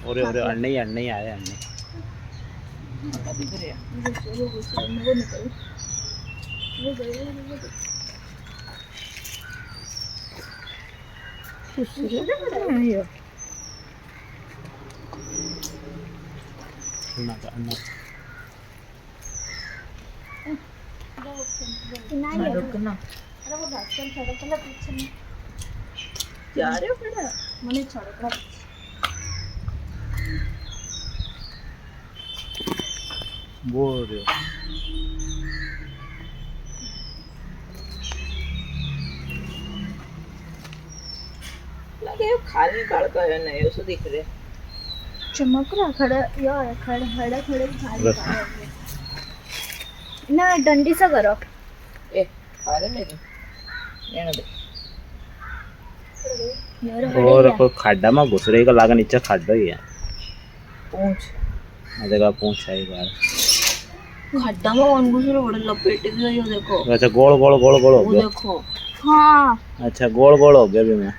और अन्ने ही आए अन्ने बोल रहे हो लगे खाली काढ़ता है ना ऐसे दिख रहे चमक रहा खड़ा यार खड़ा खड़े खाली ना डंडी से करो ए खाले मेरी लेने दे और कोई खाड्डा में घुस रही का लागा नीचे खाड्डा ही है पूंछ देखा पूंछ है बार खड्डा में कौन घुस रहा बड़ा लपेट गया ये देखो अच्छा गोल गोल गोल गोल हो वो गया देखो हाँ अच्छा गोल गोल हो गया भी मैं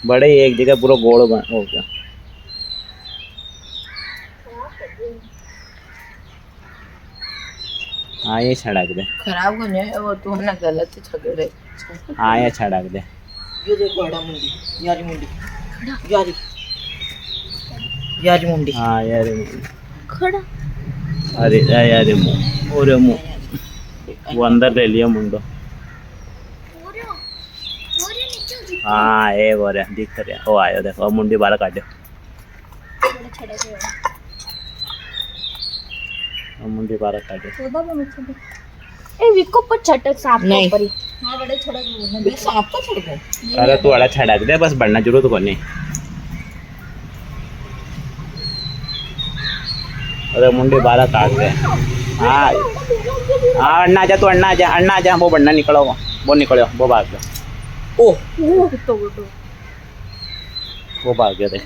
बड़े एक जगह पूरा गोल हो गया हाँ ये छड़क दे खराब हो जाए वो तो ना गलत छगड़े हाँ ये छड़क दे ये देखो बड़ा मुंडी यारी मुंडी यारी यारी मुंडी हाँ यार खड़ा अरे यार मुंह और मुंह वो अंदर ले लिया मुंडो हाँ ये वो रहे दिख रहे वो आयो देखो मुंडी बाहर काटो मुंडी बाहर काटो ए विको पर छटक सांप के नहीं। ऊपर ही हां बड़े छड़क मैं सांप का छड़ दूं अरे तू वाला छड़क दे बस बढ़ना जरूरत को नहीं अरे मुंडी बाहर काट दे हाँ हाँ अन्ना जा तू अन्ना जा वो बढ़ना निकलो वो निकलो वो भाग गया ओ वो भाग गया थे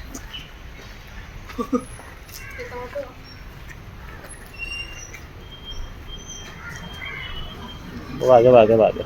वो भागे